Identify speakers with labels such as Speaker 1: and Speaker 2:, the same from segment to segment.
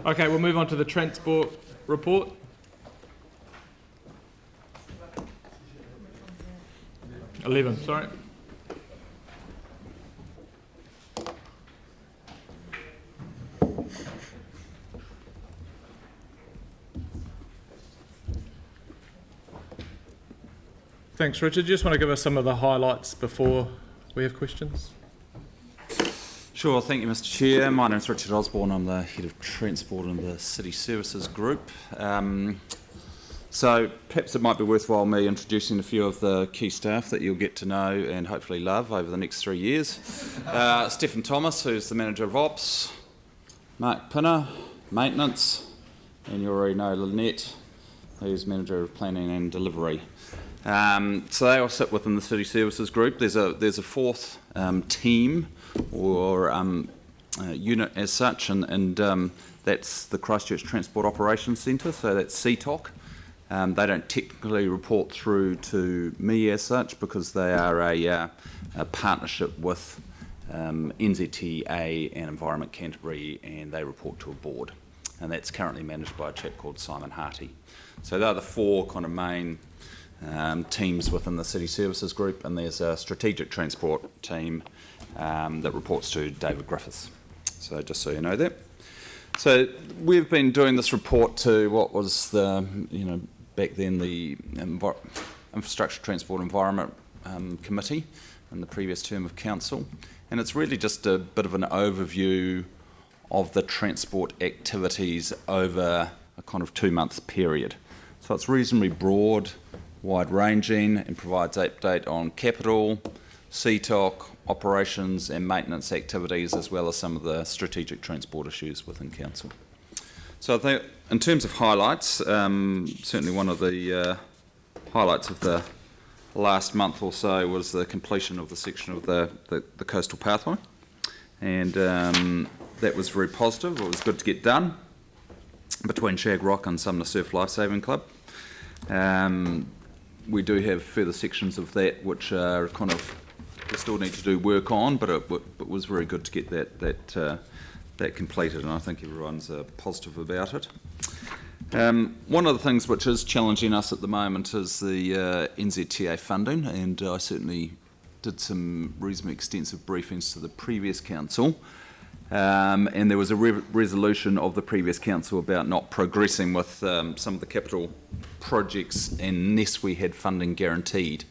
Speaker 1: Okay, we'll move on to the transport report. Sorry. Thanks, Richard. Do you just want to give us some of the highlights before we have questions?
Speaker 2: Sure, thank you, Mr. Chair. My name is Richard Osborne. I'm the Head of Transport in the City Services Group. So perhaps it might be worthwhile me introducing a few of the key staff that you'll get to know and hopefully love over the next 3 years. Stephen Thomas, who's the Manager of Ops, Mark Pinner, Maintenance, and you already know Lynette, who's Manager of Planning and Delivery. So they all sit within the City Services Group. There's a fourth team or unit as such, and that's the Christchurch Transport Operations Centre, so that's CTOC. They don't technically report through to me as such because they are a partnership with NZTA and Environment Canterbury, and they report to a board, and that's currently managed by a chap called Simon Harty. So they're the four kind of main teams within the City Services Group, and there's a strategic transport team that reports to David Griffiths. So just so you know that. So we've been doing this report to what was the, back then the Infrastructure Transport Environment Committee in the previous term of council, and it's really just a bit of an overview of the transport activities over a kind of 2 month period. So it's reasonably broad, wide-ranging, and provides update on capital, CTOC, operations and maintenance activities, as well as some of the strategic transport issues within council. So I think in terms of highlights, certainly one of the highlights of the last month or so was the completion of the section of the coastal pathway, and that was very positive. It was good to get done between Shag Rock and Sumner Surf Lifesaving Club. We do have further sections of that which are kind of, we still need to do work on, but it was very good to get that completed, and I think everyone's positive about it. One of the things which is challenging us at the moment is the NZTA funding, and I certainly did some reasonably extensive briefings to the previous council, and there was a resolution of the previous council about not progressing with some of the capital projects unless we had funding guaranteed.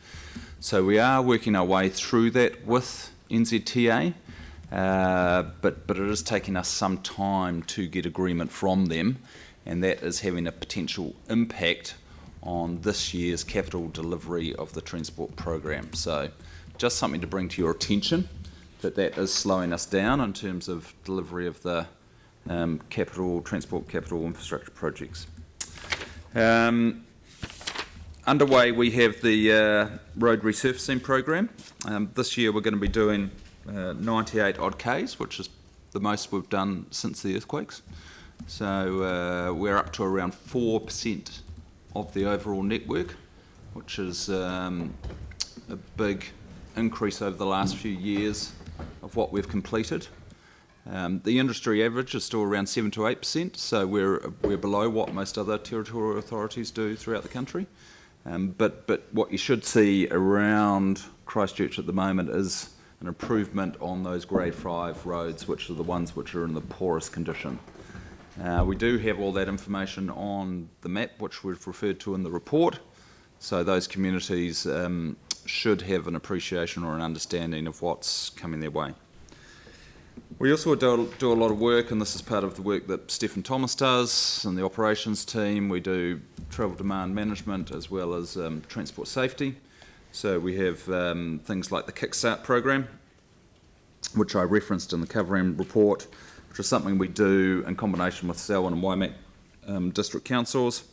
Speaker 2: So we are working our way through that with NZTA, but it is taking us some time to get agreement from them, and that is having a potential impact on this year's capital delivery of the transport program. So just something to bring to your attention, that is slowing us down in terms of delivery of the transport capital infrastructure projects. Underway we have the road resurfacing program. This year we're going to be doing 98 odd Ks, which is the most we've done since the earthquakes. So we're up to around 4% of the overall network, which is a big increase over the last few years of what we've completed. The industry average is still around 7 to 8%, so we're below what most other territorial authorities do throughout the country. But what you should see around Christchurch at the moment is an improvement on those grade 5 roads, which are the ones which are in the poorest condition. We do have all that information on the map, which we've referred to in the report, so those communities should have an appreciation or an understanding of what's coming their way. We also do a lot of work, and this is part of the work that Stephen Thomas does and the operations team. We do travel demand management as well as transport safety. So we have things like the Kickstart program, which I referenced in the covering report, which is something we do in combination with Selwyn and Waimak district councils.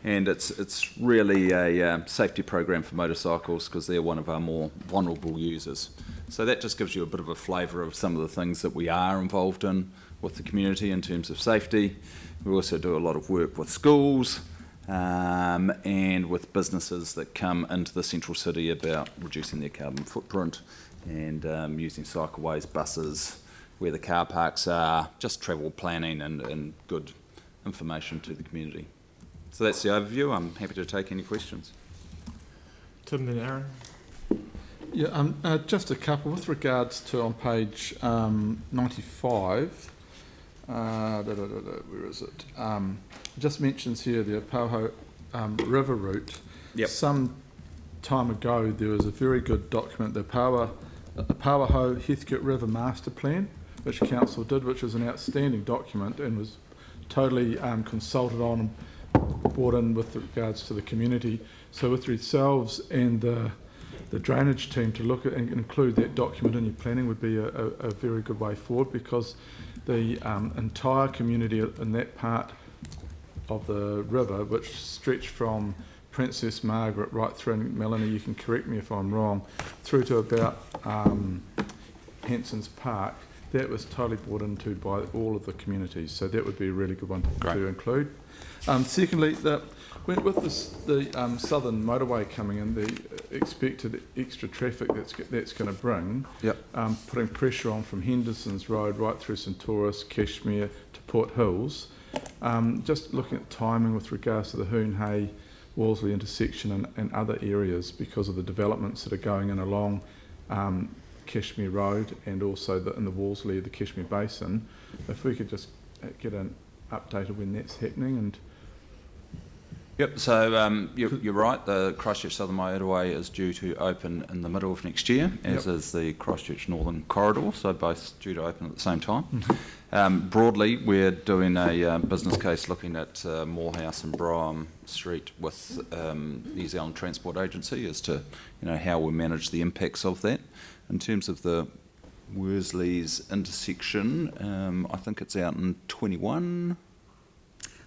Speaker 2: And it's really a safety program for motorcycles because they're one of our more vulnerable users. So that just gives you a bit of a flavour of some of the things that we are involved in with the community in terms of safety. We also do a lot of work with schools and with businesses that come into the central city about reducing their carbon footprint and using cycleways, buses, where the car parks are, just travel planning and good information to the community. So that's the overview. I'm happy to take any questions.
Speaker 1: Tim, then Aaron.
Speaker 3: Yeah, just a couple with regards to on page 95. Where is it? Just mentions here the Pothole river route.
Speaker 2: Yep.
Speaker 3: Some time ago, there was a very good document, the Pothole Heathcote River Master Plan, which council did, which was an outstanding document and was totally consulted on and brought in with regards to the community. So with yourselves and the drainage team to look at and include that document in your planning would be a very good way forward, because the entire community in that part of the river, which stretched from Princess Margaret right through, and Melanie, you can correct me if I'm wrong, through to about Hanson's Park, that was totally brought into by all of the communities. So that would be a really good one to include. Secondly, with the southern motorway coming in, the expected extra traffic that's going to bring, putting pressure on from Henderson's Road right through Centaurus, Cashmere to Port Hills, just looking at timing with regards to the Hoon-Hay Wolseley intersection and other areas, because of the developments that are going in along Cashmere Road and also in the Wolseley, the Cashmere Basin. If we could just get an update of when that's happening. And
Speaker 2: Yep, so you're right, the Christchurch Southern Motorway is due to open in the middle of next year, as is the Christchurch Northern Corridor, so both due to open at the same time. Broadly, we're doing a business case looking at Morehouse and Brougham Street with New Zealand Transport Agency as to how we manage the impacts of that. In terms of the Worsley's intersection, I think it's out in 21.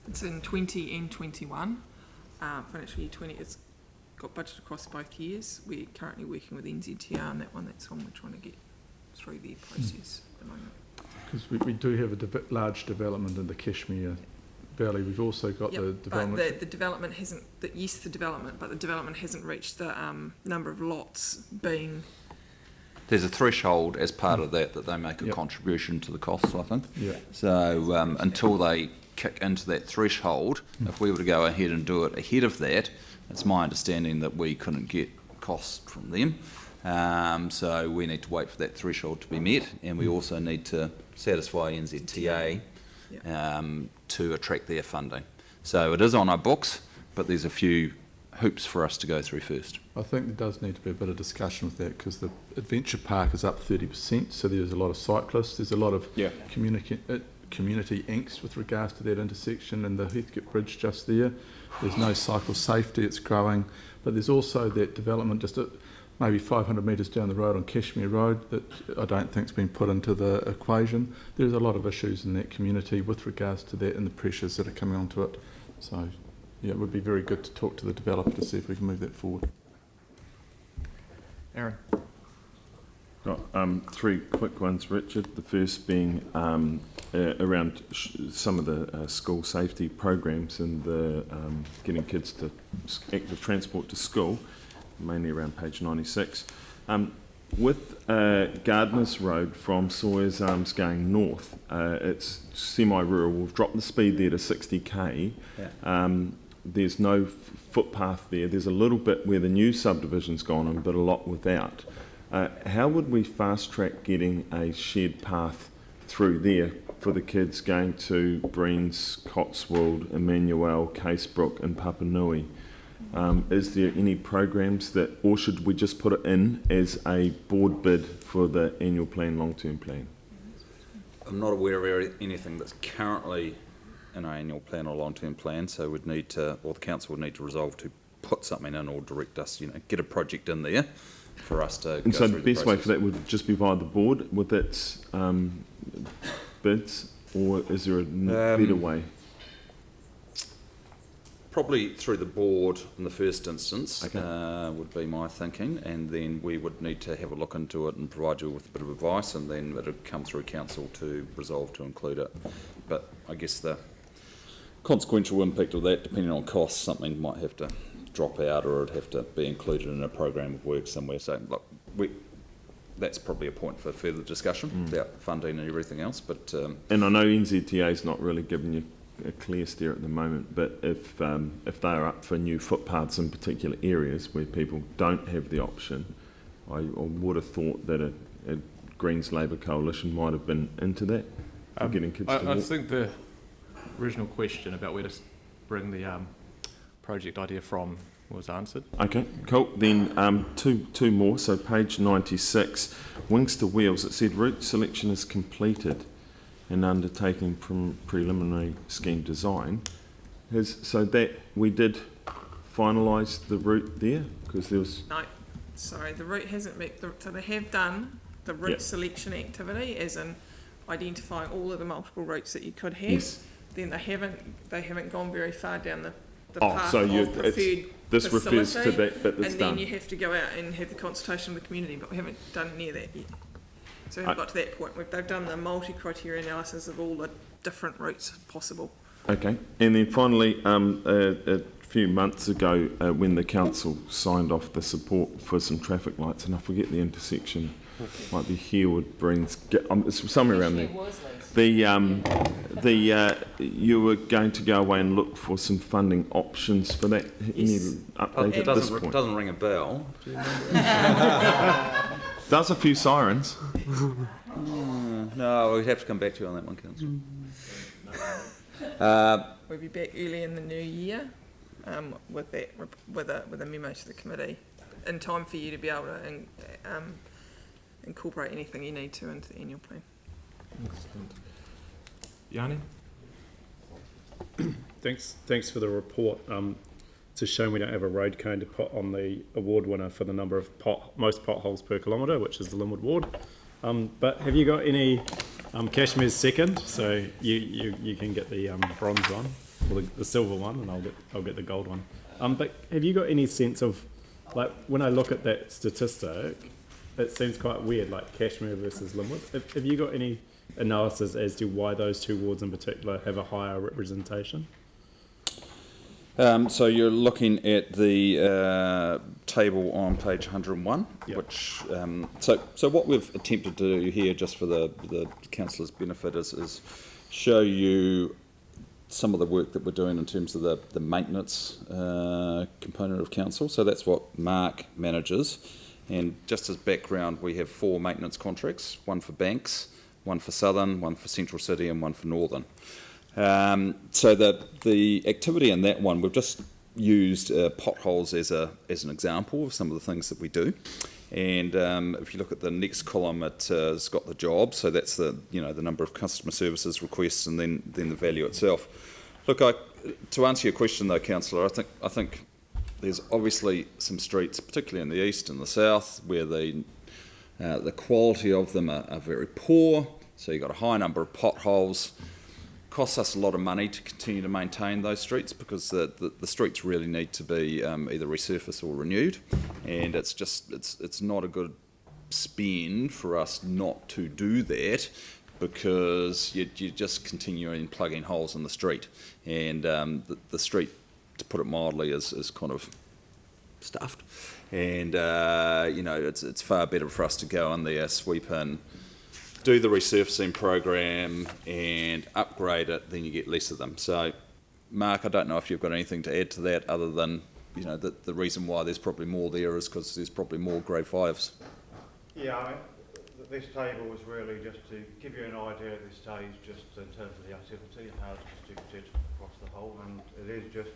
Speaker 4: It's in 20 and 21. Financial year 20, it's got budget across both years. We're currently working with NZTR on that one. That's one we're trying to get through their process at the moment.
Speaker 3: because we do have a large development in the Cashmere Valley. We've also got the development.
Speaker 4: But the development hasn't. Yes, the development, but the development hasn't reached the number of lots being.
Speaker 2: There's a threshold as part of that they make a contribution to the costs, I think.
Speaker 3: Yeah.
Speaker 2: So until they kick into that threshold, if we were to go ahead and do it ahead of that, it's my understanding that we couldn't get costs from them. So we need to wait for that threshold to be met, and we also need to satisfy NZTA to attract their funding. So it is on our books, but there's a few hoops for us to go through first.
Speaker 3: I think there does need to be a bit of discussion with that, because the adventure park is up 30%, so there's a lot of cyclists, there's a lot of community angst with regards to that intersection and the Heathcote Bridge just there. There's no cycle safety, it's growing, but there's also that development just maybe 500 metres down the road on Cashmere Road that I don't think's been put into the equation. There's a lot of issues in that community with regards to that and the pressures that are coming onto it. So yeah, it would be very good to talk to the developer to see if we can move that forward.
Speaker 1: Aaron.
Speaker 5: Got three quick ones, Richard. The first being around some of the school safety programs and the getting kids to active transport to school, mainly around page 96. With Gardner's Road from Sawyers Arms going north, it's semi-rural. We've dropped the speed there to 60k. There's no footpath there. There's a little bit where the new subdivision's gone in, but a lot without. How would we fast-track getting a shared path through there for the kids going to Breens, Cotswold, Emmanuel, Casebrook and Papanui? Is there any programs that, or should we just put it in as a board bid for the annual plan, long-term plan?
Speaker 2: I'm not aware of anything that's currently in our annual plan or long-term plan, so we'd need to, or the council would need to resolve to put something in or direct us, get a project in there for us to.
Speaker 5: And so the best way for that would just be via the board with its bids, or is there a better way?
Speaker 2: Probably through the board in the first instance, would be my thinking, and then we would need to have a look into it and provide you with a bit of advice, and then it would come through council to resolve to include it. But I guess the consequential impact of that, depending on costs, something might have to drop out or it'd have to be included in a program of work somewhere. So look, that's probably a point for further discussion about funding and everything else. But
Speaker 5: And I know NZTA is not really giving you a clear steer at the moment, but if they are up for new footpaths in particular areas where people don't have the option, I would have thought that a Greens Labour coalition might have been into that, for getting kids to
Speaker 1: I
Speaker 5: walk.
Speaker 1: think the original question about where to bring the project idea from was answered.
Speaker 5: Okay, cool. Then two more. So page 96, Wings to Wheels. It said route selection is completed and undertaking from preliminary scheme design. So that we did finalise the route there because there was.
Speaker 4: No, sorry, the route hasn't been, so they have done the route selection activity, as in identifying all of the multiple routes that you could have.
Speaker 5: Yes.
Speaker 4: Then they haven't gone very far down the
Speaker 5: Oh,
Speaker 4: path
Speaker 5: so
Speaker 4: of preferred
Speaker 5: this
Speaker 4: facility,
Speaker 5: refers to that bit that's
Speaker 4: and
Speaker 5: done.
Speaker 4: then you have to go out and have the consultation with the community, but we haven't done near that yet. So we haven't got to that point. They've done the multi-criteria analysis of all the different routes possible.
Speaker 5: Okay, and then finally, a few months ago, when the council signed off the support for some traffic lights, and I forget the intersection, might be Herewood, Breens, it's somewhere around there. You were going to go away and look for some funding options for that. Any update
Speaker 2: it
Speaker 5: at this point?
Speaker 2: doesn't ring a bell.
Speaker 5: Does a few sirens.
Speaker 2: No, we'd have to come back to you on that one, Councillor.
Speaker 4: We'll be back early in the new year with a memo to the committee in time for you to be able to incorporate anything you need to into the annual plan.
Speaker 6: Excellent. Yanni? Thanks for the report. It's a shame we don't have a road cone to put on the award winner for the number of most potholes per kilometre, which is the Linwood ward. But have you got any Kashmir's second? So you can get the bronze one or the silver one, and I'll get the gold one. But have you got any sense of, like, when I look at that statistic, it seems quite weird, like Kashmir versus Linwood. Have you got any analysis as to why those two wards in particular have a higher representation?
Speaker 2: So you're looking at the table on page 101,
Speaker 6: Yep.
Speaker 2: which so what we've attempted to do here, just for the councillors' benefit, is show you some of the work that we're doing in terms of the maintenance component of council. So that's what Mark manages. And just as background, we have 4 maintenance contracts, one for Banks, one for Southern, one for Central City, and one for Northern. So the activity in that one, we've just used potholes as an example of some of the things that we do. And if you look at the next column, it's got the job. So that's the number of customer services requests, and then the value itself. Look, to answer your question though, councillor, I think there's obviously some streets, particularly in the east and the south, where the quality of them are very poor. So you've got a high number of potholes. Costs us a lot of money to continue to maintain those streets because the streets really need to be either resurfaced or renewed, and it's not a good spend for us not to do that because you just continuing plugging holes in the street, and the street, to put it mildly, is kind of stuffed, and it's far better for us to go in there, sweep in, do the resurfacing program and upgrade it, then you get less of them. So, Mark, I don't know if you've got anything to add to that other than, the reason why there's probably more there is because there's probably more grade 5s.
Speaker 7: Yeah, I mean, this table was really just to give you an idea at this stage, just in terms of the activity and how it's distributed across the whole, and it is just,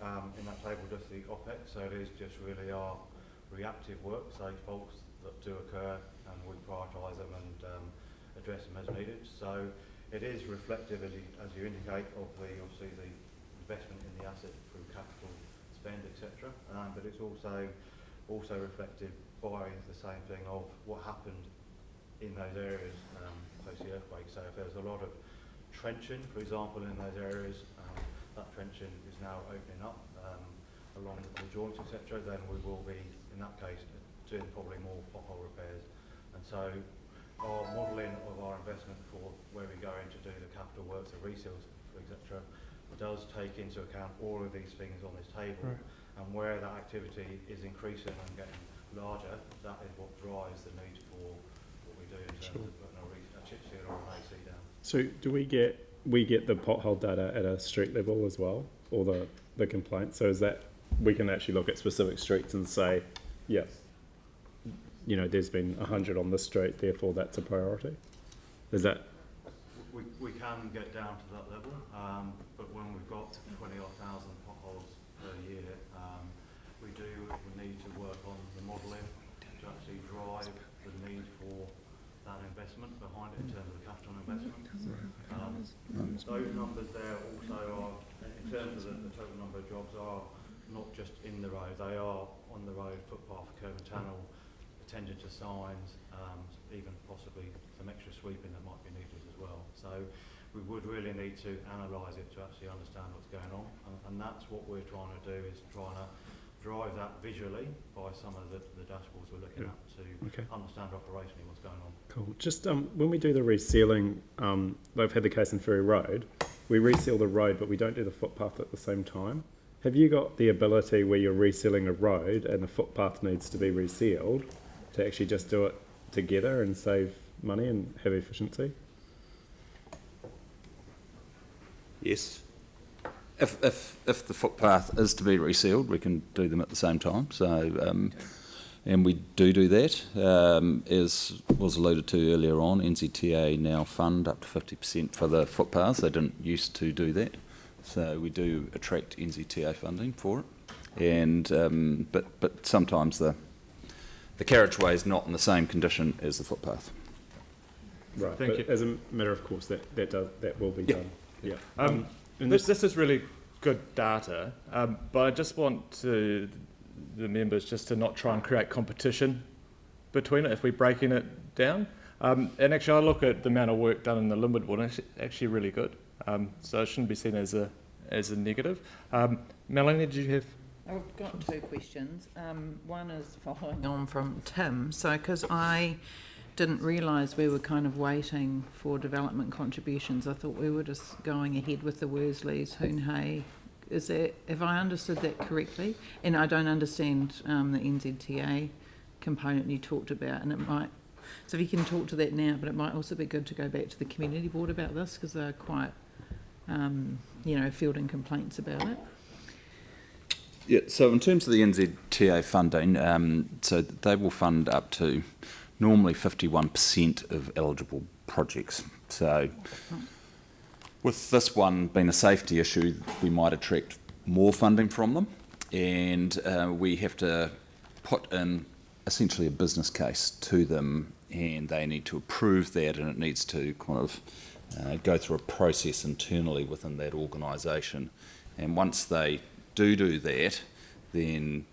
Speaker 7: in that table, just the OPEX, so it is just really our reactive work, say faults that do occur, and we prioritise them and address them as needed. So it is reflective, as you indicate, of obviously the investment in the asset through capital spend, etc. But it's also reflective by the same thing of what happened in those areas post the earthquake. So if there's a lot of trenching, for example, in those areas, that trenching is now opening up along the joints, etc. Then we will be, in that case, doing probably more pothole repairs. And so our modelling of our investment for where we go in to do the capital works, the reseals, etc., does take into account all of these things on this table, right, and where that activity is increasing and getting larger, that is what drives the need for what we do in terms of putting a chip seal or an AC down.
Speaker 6: So do we get the pothole data at a street level as well, or the complaint? So is that we can actually look at specific streets and say, yes, you know, there's been 100 on this street, therefore that's a priority? Is that?
Speaker 7: We can get down to that level, but when we've got 20,000 potholes per year, we need to work on the modelling to actually drive the need for that investment behind it in terms of the capital investment. Those numbers there also are, in terms of the total number of jobs, are not just in the road, they are on the road, footpath, curb and channel, attending to signs, even possibly some extra sweeping that might be needed as well. So we would really need to analyse it to actually understand what's going on, and that's what we're trying to do, is trying to drive that visually by some of the dashboards we're looking at to understand operationally what's going on.
Speaker 6: Cool. Just when we do the resealing, they've had the case in Ferry Road, we reseal the road but we don't do the footpath at the same time. Have you got the ability where you're resealing a road and the footpath needs to be resealed to actually just do it together and save money and have efficiency?
Speaker 2: Yes. If the footpath is to be resealed, we can do them at the same time. So, and we do that. As was alluded to earlier on, NZTA now fund up to 50% for the footpaths. They didn't used to do that. So we do attract NZTA funding for it. And but sometimes the carriageway is not in the same condition as the footpath.
Speaker 6: Right.
Speaker 1: Thank
Speaker 6: but
Speaker 1: you.
Speaker 6: as a matter of course, that will be done. Yeah.
Speaker 1: This is really good data, but I just want the members just to not try and create competition between it if we're breaking it down. And actually, I look at the amount of work done in the Limwood ward, and it's actually really good. So it shouldn't be seen as a negative. Melanie, did you have?
Speaker 8: I've got two questions. One is following on from Tim. So, because I didn't realise we were kind of waiting for development contributions, I thought we were just going ahead with the Worsleys, Hoonhay. Have I understood that correctly? And I don't understand the NZTA component you talked about, and it might. So if you can talk to that now, but it might also be good to go back to the community board about this because they're quite, fielding complaints about it.
Speaker 2: Yeah, so in terms of the NZTA funding, so they will fund up to normally 51% of eligible projects. So with this one being a safety issue, we might attract more funding from them, and we have to put in essentially a business case to them, and they need to approve that, and it needs to kind of go through a process internally within that organisation. And once they do that, then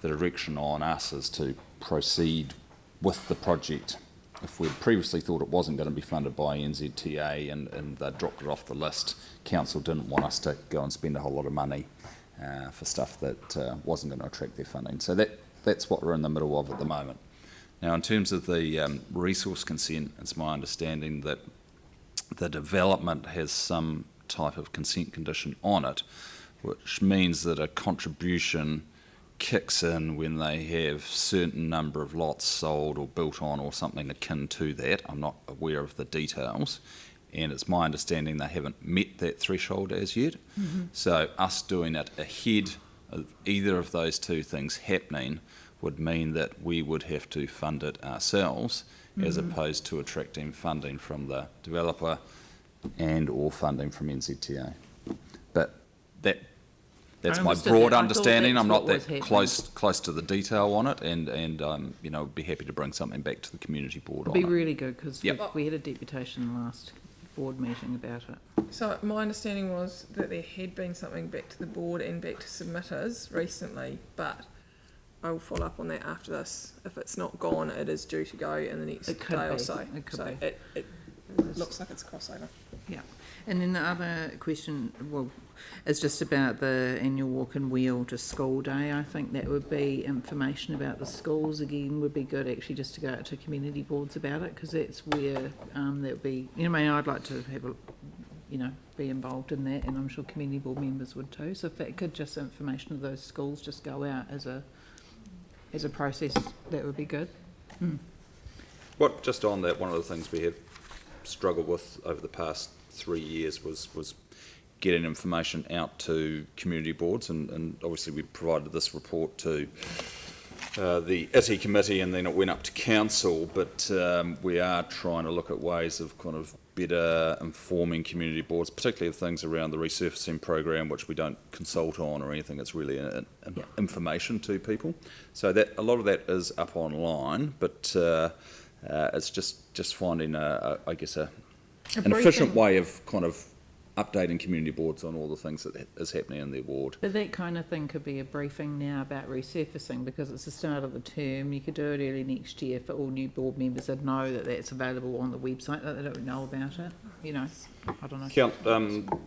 Speaker 2: the direction on us is to proceed with the project. If we'd previously thought it wasn't going to be funded by NZTA and they dropped it off the list, council didn't want us to go and spend a whole lot of money for stuff that wasn't going to attract their funding. So that's what we're in the middle of at the moment. Now, in terms of the resource consent, it's my understanding that the development has some type of consent condition on it, which means that a contribution kicks in when they have certain number of lots sold or built on or something akin to that. I'm not aware of the details, and it's my understanding they haven't met that threshold as yet. Mm-hmm. So us doing it ahead of either of those two things happening would mean that we would have to fund it ourselves, as opposed to attracting funding from the developer and or funding from NZTA. But that's my broad understanding. I'm not that close to the detail on it, and would be happy to bring something back to the community board on it.
Speaker 8: It'd be really good because we had a deputation last board meeting about it.
Speaker 4: So my understanding was that there had been something back to the board and back to submitters recently, but I will follow up on that after this. If it's not gone, it is due to go in the next day or so. It looks like it's a crossover.
Speaker 8: Yeah. And then the other question, is just about the annual walk and wheel to school day. I think that would be information about the schools again would be good actually just to go out to community boards about it, because that's where that would be, I'd like to have be involved in that, and I'm sure community board members would too. So if that could just information of those schools just go out as a as a process, that would be good.
Speaker 2: What, just on that, one of the things we have struggled with over the past 3 years was getting information out to community boards, and obviously we provided this report to the ITI committee, and then it went up to council, but we are trying to look at ways of kind of better informing community boards, particularly of things around the resurfacing program, which we don't consult on or anything. It's really information to people. So that a lot of that is up online, but it's just finding, I guess, an efficient way of kind of updating community boards on all the things that is happening in their ward.
Speaker 8: But that kind of thing could be a briefing now about resurfacing, because it's the start of the term. You could do it early next year for all new board members that know that that's available on the website, that they don't know about it. You know, I don't know.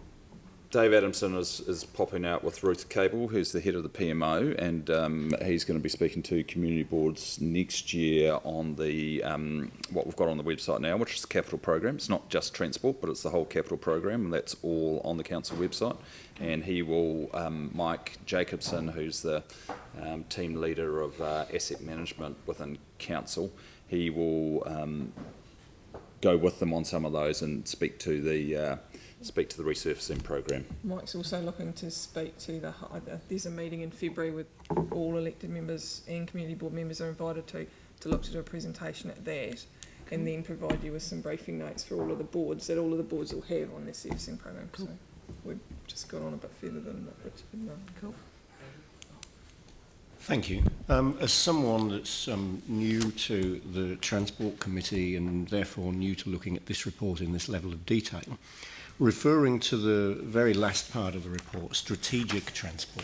Speaker 2: Dave Adamson is popping out with Ruth Cable, who's the head of the PMO, and he's going to be speaking to community boards next year on the what we've got on the website now, which is the capital program. It's not just transport, but it's the whole capital program, and that's all on the council website. And he will, Mike Jacobson, who's the team leader of asset management within council, he will go with them on some of those and speak to the resurfacing program.
Speaker 4: Mike's also looking to speak to there's a meeting in February with all elected members and community board members are invited to look to do a presentation at that, and then provide you with some briefing notes for all of the boards that all of the boards will have on their servicing program. Cool. So we've just gone on a bit further than what Richard had done. Cool.
Speaker 9: Thank you. As someone that's new to the Transport Committee and therefore new to looking at this report in this level of detail, referring to the very last part of the report, strategic transport,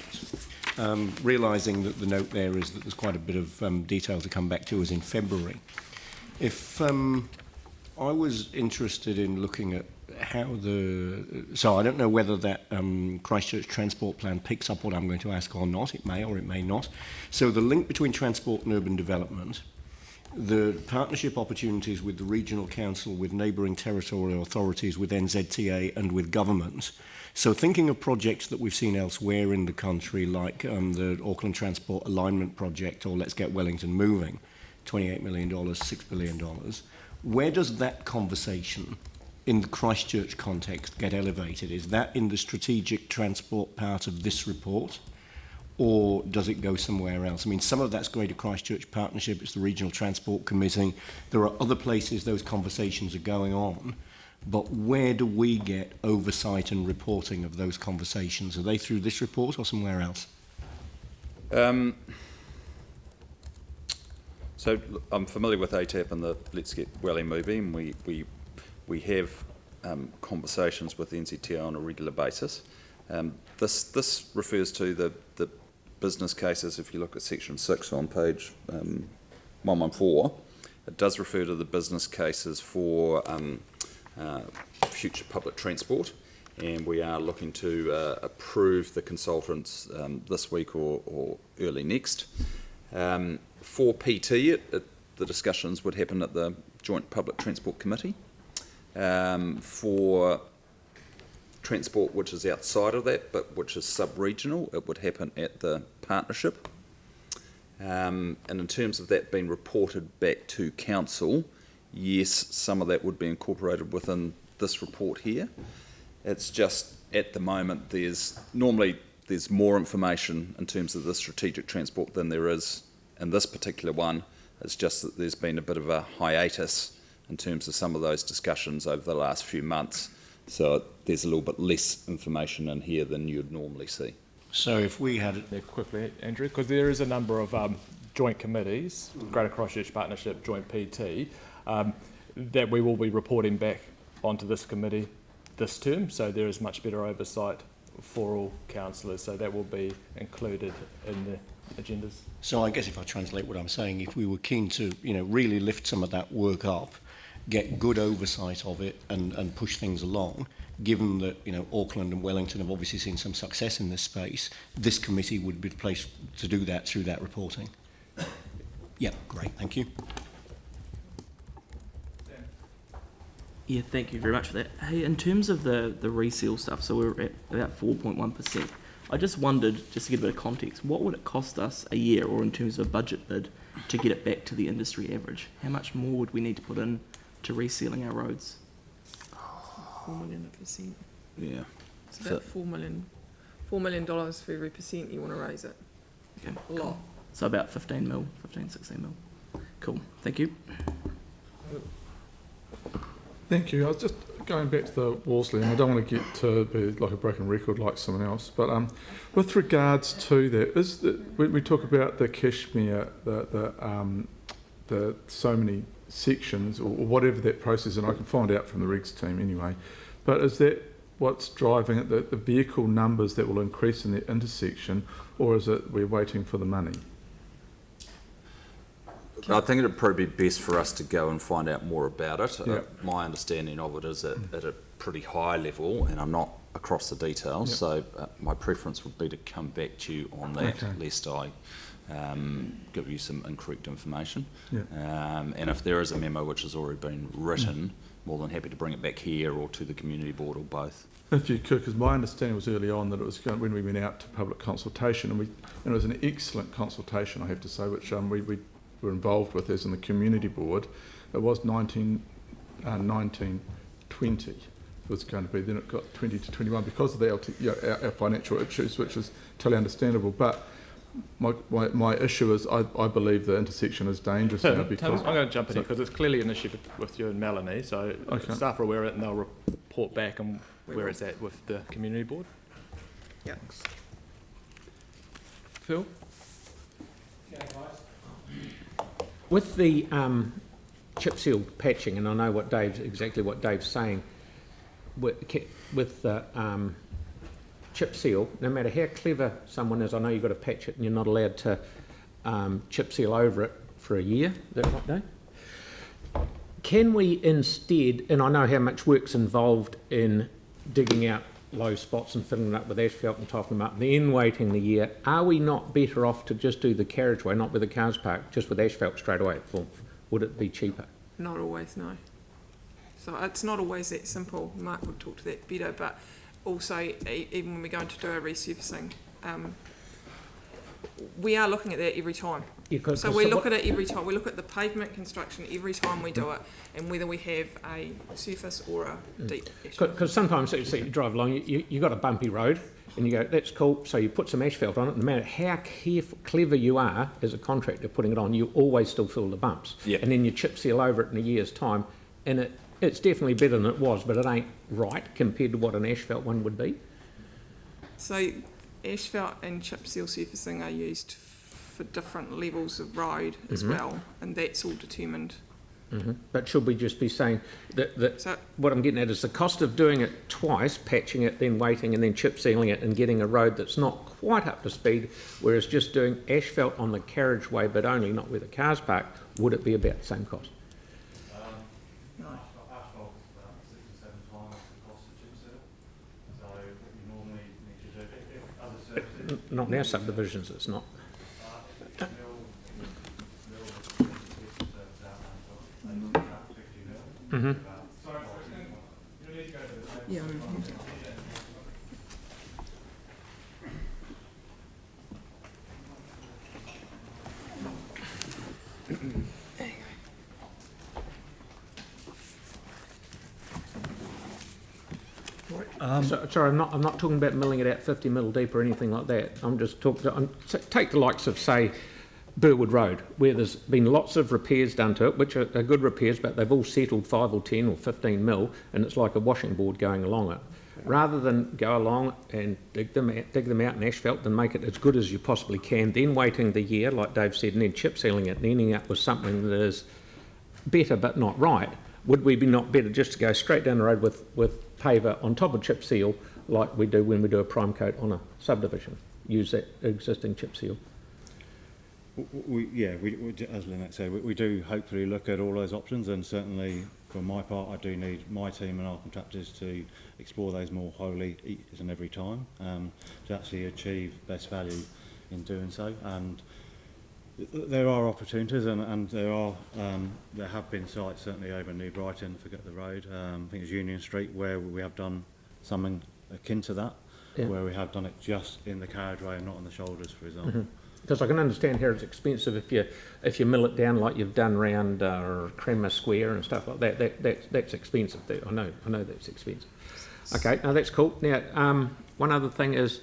Speaker 9: realising that the note there is that there's quite a bit of detail to come back to us in February. If I was interested in looking at how so I don't know whether that Christchurch Transport Plan picks up what I'm going to ask or not. It may or it may not. So the link between transport and urban development, the partnership opportunities with the regional council, with neighbouring territorial authorities, with NZTA and with government. So thinking of projects that we've seen elsewhere in the country, like the Auckland Transport Alignment Project, or Let's Get Wellington Moving, $28 million, $6 billion. Where does that conversation in the Christchurch context get elevated? Is that in the strategic transport part of this report? Or does it go somewhere else? I mean, some of that's Greater Christchurch Partnership, it's the Regional Transport Committee. There are other places those conversations are going on, but where do we get oversight and reporting of those conversations? Are they through this report or somewhere else?
Speaker 2: So I'm familiar with ATAP and the Let's Get Welling moving. We have conversations with NZTA on a regular basis. This refers to the business cases. If you look at section 6 on page 114, it does refer to the business cases for future public transport, and we are looking to approve the consultants this week or early next. For PT, the discussions would happen at the Joint Public Transport Committee. For transport which is outside of that, but which is sub-regional, it would happen at the partnership. And in terms of that being reported back to council, yes, some of that would be incorporated within this report here. It's just at the moment there's more information in terms of the strategic transport than there is in this particular one. It's just that there's been a bit of a hiatus in terms of some of those discussions over the last few months. So there's a little bit less information in here than you'd normally see.
Speaker 9: So if we had...
Speaker 1: Yeah, quickly, Andrew, because there is a number of joint committees, Greater Christchurch Partnership, Joint PT, that we will be reporting back onto this committee this term, so there is much better oversight for all councillors, so that will be included in the agendas.
Speaker 9: So I guess if I translate what I'm saying, if we were keen to, really lift some of that work up, get good oversight of it and push things along, given that, Auckland and Wellington have obviously seen some success in this space, this committee would be the place to do that through that reporting. Yeah, great, thank you.
Speaker 10: Yeah, thank you very much for that. Hey, in terms of the reseal stuff, so we're at about 4.1%. I just wondered, just to get a bit of context, what would it cost us a year, or in terms of a budget bid, to get it back to the industry average? How much more would we need to put in to resealing our roads?
Speaker 4: 4 million a percent.
Speaker 2: Yeah.
Speaker 4: It's about $4 million for every percent you want to raise it.
Speaker 10: Okay,
Speaker 4: A lot.
Speaker 10: cool. So about 15 mil, 16 mil. Cool, thank you.
Speaker 3: Thank you. I was just going back to the Worsley, and I don't want to get to be like a broken record like someone else, but with regards to that, when we talk about the Kashmir, the so many sections or whatever that process, and I can find out from the regs team anyway, but is that what's driving it, the vehicle numbers that will increase in the intersection, or is it we're waiting for the money?
Speaker 2: I think it'd probably be best for us to go and find out more about it.
Speaker 3: Yeah.
Speaker 2: My understanding of it is at a pretty high level, and I'm not across the details, so my preference would be to come back to you on that, lest I give you some incorrect information.
Speaker 3: Yeah.
Speaker 2: And if there is a memo which has already been written, more than happy to bring it back here or to the community board or both.
Speaker 3: If you could, because my understanding was early on that it was going, when we went out to public consultation, and it was an excellent consultation, I have to say, which we were involved with as in the community board. It was 1920 was going to be, then it got 20 to 21 because of the our financial issues, which is totally understandable. But my issue is I believe the intersection is dangerous now because...
Speaker 1: I'm going to jump in here because it's clearly an issue with you and Melanie, so staff are aware of it and they'll report back on where it's at with the community board.
Speaker 4: Yeah.
Speaker 1: Phil?
Speaker 11: With the chip seal patching, and I know exactly what Dave's saying, with the chip seal, no matter how clever someone is, I know you've got to patch it and you're not allowed to chip seal over it for a year. Is that right, Dave? Can we instead, and I know how much work's involved in digging out low spots and filling it up with asphalt and topping them up, and then waiting the year, are we not better off to just do the carriageway, not with the cars park, just with asphalt straight away? Would it be cheaper?
Speaker 4: Not always, no. So it's not always that simple. Mark would talk to that better, but also even when we're going to do our resurfacing, we are looking at that every time. So we look at it every time. We look at the pavement construction every time we do it, and whether we have a surface or a deep.
Speaker 11: Because sometimes you drive along, you've got a bumpy road, and you go, that's cool, so you put some asphalt on it, no matter how clever you are as a contractor putting it on, you always still fill the bumps.
Speaker 2: Yep.
Speaker 11: And then you chip seal over it in a year's time, and it's definitely better than it was, but it ain't right compared to what an asphalt one would be.
Speaker 4: So asphalt and chip seal surfacing are used for different levels of road as well, and that's all determined.
Speaker 11: But should we just be saying that
Speaker 4: So,
Speaker 11: what I'm getting at is the cost of doing it twice, patching it, then waiting, and then chip sealing it and getting a road that's not quite up to speed, whereas just doing asphalt on the carriageway but only not where the cars park, would it be about the same cost?
Speaker 7: Asphalt is about 6 or 7 times the cost of chip seal. So what you normally need to do, if other services...
Speaker 11: Not in our subdivisions, it's not.
Speaker 4: yeah.
Speaker 11: Sorry, I'm not talking about milling it out 50 mil deep or anything like that. I'm just talking. Take the likes of, say, Burwood Road, where there's been lots of repairs done to it, which are good repairs, but they've all settled 5 or 10 or 15 mil, and it's like a washing board going along it. Rather than go along and dig them out in asphalt, then make it as good as you possibly can, then waiting the year, like Dave said, and then chip sealing it and ending up with something that is better but not right. Would we be not better just to go straight down the road with paver on top of chip seal, like we do when we do a prime coat on a subdivision? Use that existing chip seal.
Speaker 12: As Lynette said, we do hopefully look at all those options, and certainly for my part, I do need my team and our contractors to explore those more wholly each and every time to actually achieve best value in doing so. And there are opportunities, and there have been sites certainly over New Brighton, forget the road, I think it's Union Street, where we have done something akin to that.
Speaker 11: Yeah.
Speaker 12: where we have done it just in the carriageway and not on the shoulders, for example.
Speaker 11: Because I can understand here it's expensive if you mill it down like you've done round Creamer Square and stuff like that. That's expensive. I know that's expensive. Okay, now that's cool. Now, one other thing is,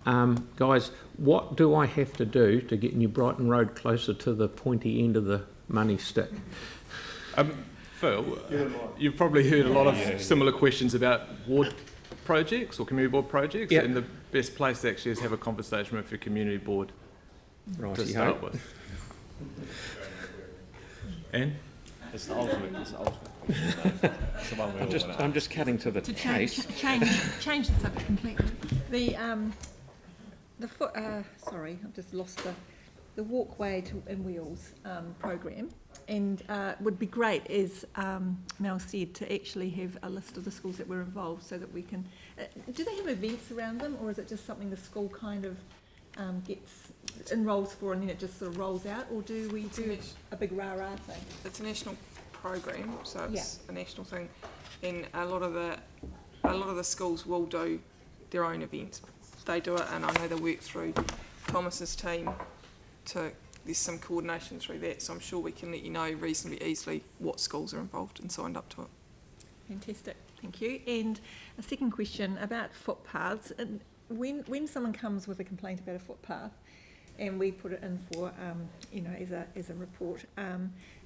Speaker 11: guys, what do I have to do to get New Brighton Road closer to the pointy end of the money stick?
Speaker 1: Phil, you've probably heard a lot of similar questions about ward projects or community board projects, and the best place actually is have a conversation with your community board to start with. And?
Speaker 5: It's the ultimate. It's the ultimate.
Speaker 11: I'm just cutting to the chase.
Speaker 13: Change the subject completely. Sorry, I've just lost the walkway to in wheels program, and would be great, as Mel said, to actually have a list of the schools that were involved, so that we can. Do they have events around them, or is it just something the school kind of enrolls for and then it just sort of rolls out, or do we do a big rah-rah thing?
Speaker 4: It's a national program, so it's a national thing, and a lot of the schools will do their own events. They do it, and I know they work through Thomas's team there's some coordination through that, so I'm sure we can let you know reasonably easily what schools are involved and signed up to it.
Speaker 13: Fantastic, thank you. And a second question about footpaths. When someone comes with a complaint about a footpath, and we put it in for, as a report,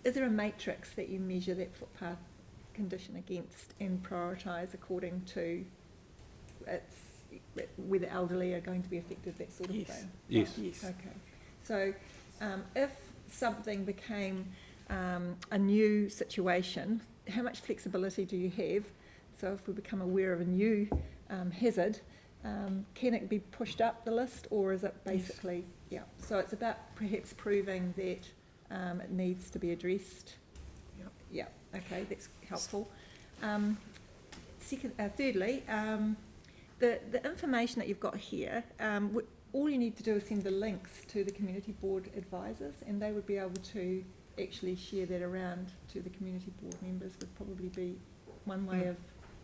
Speaker 13: is there a matrix that you measure that footpath condition against and prioritise according to whether elderly are going to be affected, that sort of thing?
Speaker 11: Yes.
Speaker 13: Okay. So if something became a new situation, how much flexibility do you have? So if we become aware of a new hazard, can it be pushed up the list, or is it basically, so it's about perhaps proving that it needs to be addressed. Okay, that's helpful. Thirdly, the information that you've got here, all you need to do is send the links to the community board advisors, and they would be able to actually share that around to the community board members. Would probably be one way of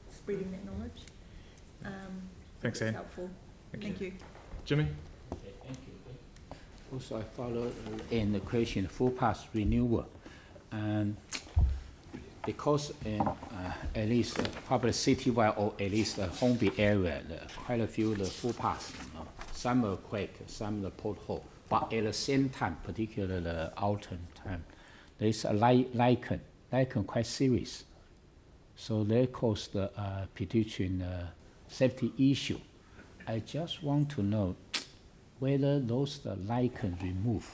Speaker 13: spreading that knowledge.
Speaker 1: Thanks, Anne.
Speaker 13: Helpful. Thank you.
Speaker 1: Jimmy?
Speaker 14: Okay, thank you. Also, I follow in the question footpath renewal, and because in at least probably citywide or at least the Hornby area, quite a few the footpaths, some are quick, some the pothole, but at the same time, particularly the autumn time, there is a lichen quite serious, so they cause the pedestrian safety issue. I just want to know whether those lichen remove,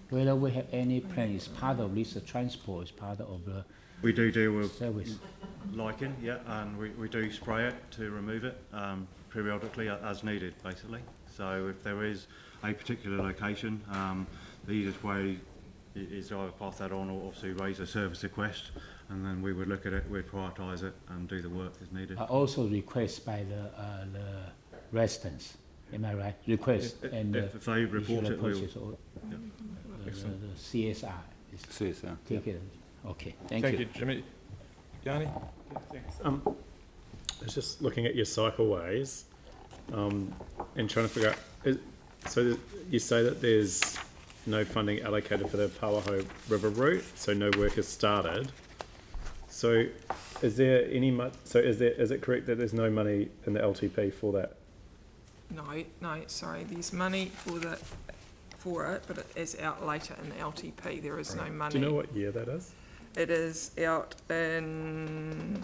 Speaker 14: whether we have any plan is part of this transport, is part of the
Speaker 12: We do deal with
Speaker 14: service.
Speaker 12: lichen, and we do spray it to remove it periodically as needed, basically. So if there is a particular location, the easiest way is to either pass that on or obviously raise a service request, and then we would look at it, we'd prioritise it and do the work as needed.
Speaker 14: Also request by the residents, am I right? Request and
Speaker 12: if they report it, we'll...
Speaker 14: The CSR is
Speaker 2: CSR.
Speaker 14: take it. Okay, thank
Speaker 1: Thank
Speaker 14: you.
Speaker 1: you, Jimmy. Yanni?
Speaker 6: Thanks. I was just looking at your cycleways and trying to figure out, so you say that there's no funding allocated for the Pothole River route, so no work has started. So is there any is it correct that there's no money in the LTP for that?
Speaker 4: No, sorry, there's money for it, but it is out later in the LTP. There is no money.
Speaker 6: Do you know what year that is?
Speaker 4: It is out in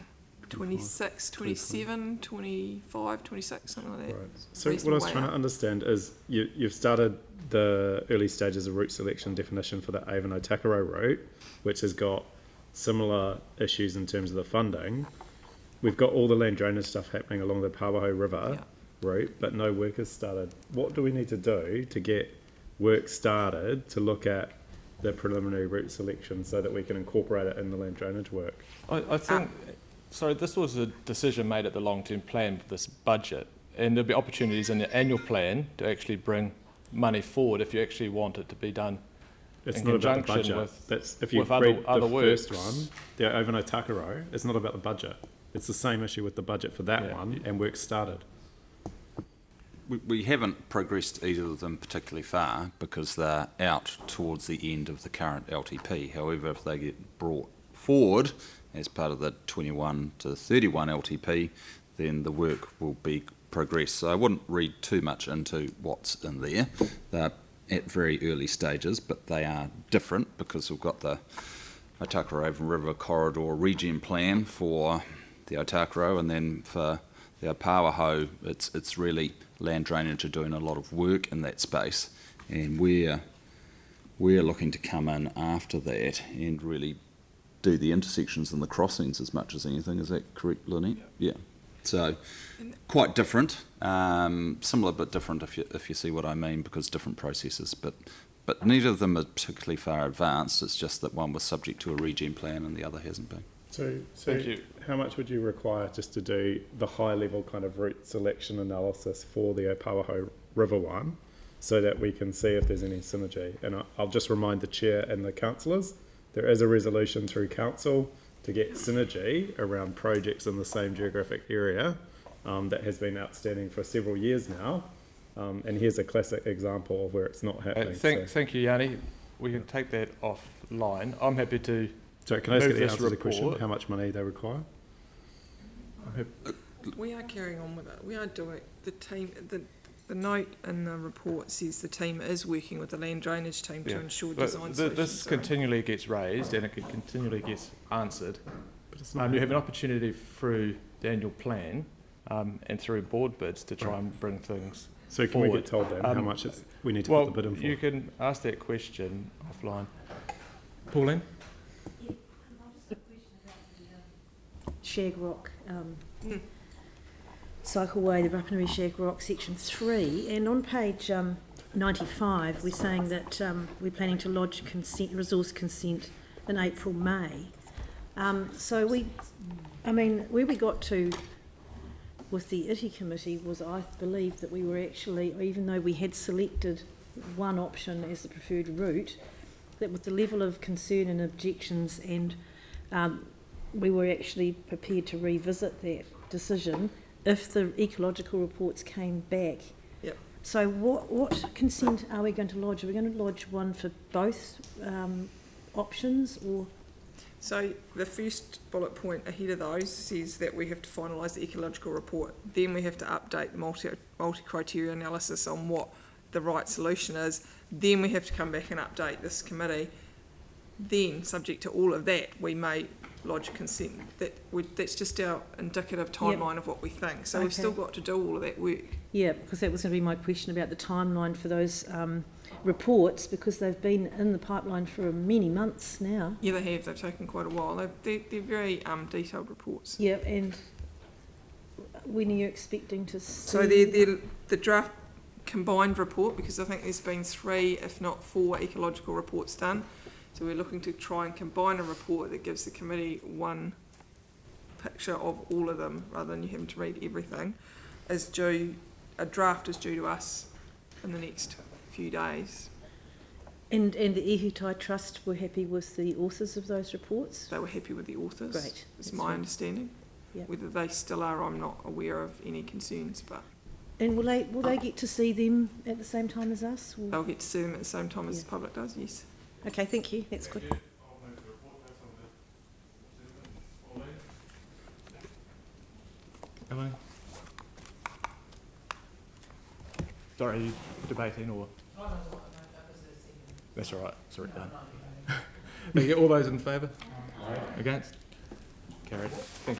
Speaker 4: 26, 27, 25, 26, something like that.
Speaker 6: Right. So what I was trying to understand is you've started the early stages of route selection definition for the Avon-Otakaro route, which has got similar issues in terms of the funding. We've got all the land drainage stuff happening along the Pothole River route, but no work has started. What do we need to do to get work started to look at the preliminary route selection so that we can incorporate it in the land drainage work?
Speaker 1: I think, sorry, this was a decision made at the long-term plan for this budget, and there'll be opportunities in the annual plan to actually bring money forward if you actually want it to be done in conjunction
Speaker 6: about the budget.
Speaker 1: with,
Speaker 6: That's if you
Speaker 1: with
Speaker 6: read
Speaker 1: other
Speaker 6: the
Speaker 1: works.
Speaker 6: first one, the Avon-Otakaro, it's not about the budget. it's the same issue with the budget for that one, and work started.
Speaker 2: We haven't progressed either of them particularly far because they're out towards the end of the current LTP. However, if they get brought forward as part of the 21 to 31 LTP, then the work will be progressed. So I wouldn't read too much into what's in there. They're at very early stages, but they are different because we've got the Otakaro River Corridor Region Plan for the Otakaro, and then for the Opawaho, it's really land drainage are doing a lot of work in that space, and we're looking to come in after that and really do the intersections and the crossings as much as anything. Is that correct, Lynette? Yeah. So quite different, similar but different if you see what I mean, because different processes, but neither of them are particularly far advanced. It's just that one was subject to a regen plan and the other hasn't been.
Speaker 6: So
Speaker 1: Thank you.
Speaker 6: how much would you require just to do the high level kind of route selection analysis for the Opawaho River one, so that we can see if there's any synergy? And I'll just remind the chair and the councillors, there is a resolution through council to get synergy around projects in the same geographic area that has been outstanding for several years now. And here's a classic example of where it's not happening.
Speaker 1: Thank you, Yanni. We can take that offline. I'm happy to.
Speaker 6: So can I just get the
Speaker 1: move this
Speaker 6: answer to the question?
Speaker 1: report.
Speaker 6: How much money they require?
Speaker 4: We are carrying on with it. We are doing the team. The note in the report says the team is working with the land drainage team to ensure design solutions.
Speaker 1: This continually gets raised and it continually gets answered. You have an opportunity through the annual plan and through board bids to try and bring things
Speaker 6: So can
Speaker 1: forward.
Speaker 6: we get told then how much we need to put the bid in for?
Speaker 1: You can ask that question offline. Pauline?
Speaker 15: Shag Rock, Cycleway, the Rapanui Shag Rock, section 3, and on page 95 we're saying that we're planning to lodge resource consent in April, May. So where we got to with the ITI committee was, I believe, that we were actually, even though we had selected one option as the preferred route, that with the level of concern and objections, and we were actually prepared to revisit that decision if the ecological reports came back.
Speaker 4: Yep.
Speaker 15: So what consent are we going to lodge? Are we going to lodge one for both options, or?
Speaker 4: So the first bullet point ahead of those says that we have to finalise the ecological report. Then we have to update the multi-criteria analysis on what the right solution is. Then we have to come back and update this committee. Then, subject to all of that, we may lodge a consent. That's just our indicative timeline of what we think. So we've still got to do all of that work.
Speaker 15: Yeah, because that was going to be my question about the timeline for those reports, because they've been in the pipeline for many months now.
Speaker 4: Yeah, they have. They've taken quite a while. They're very detailed reports.
Speaker 15: Yeah, and when are you expecting to see?
Speaker 4: So they're the draft combined report, because I think there's been 3, if not 4, ecological reports done. So we're looking to try and combine a report that gives the committee one picture of all of them, rather than you having to read everything. A draft is due to us in the next few days.
Speaker 15: And the Ihutai Trust were happy with the authors of those reports?
Speaker 4: They were happy with the authors.
Speaker 15: Great.
Speaker 4: Is my understanding.
Speaker 15: Yep.
Speaker 4: Whether they still are, I'm not aware of any concerns, but
Speaker 15: And will they get to see them at the same time as us? Or?
Speaker 4: they'll get to see them at the same time as the public does, yes.
Speaker 15: Okay, thank you. That's good.
Speaker 1: Hello. Sorry, are you debating or? That's all right. Sorry, Dan. All those in favour? Against? Carried. Thank you.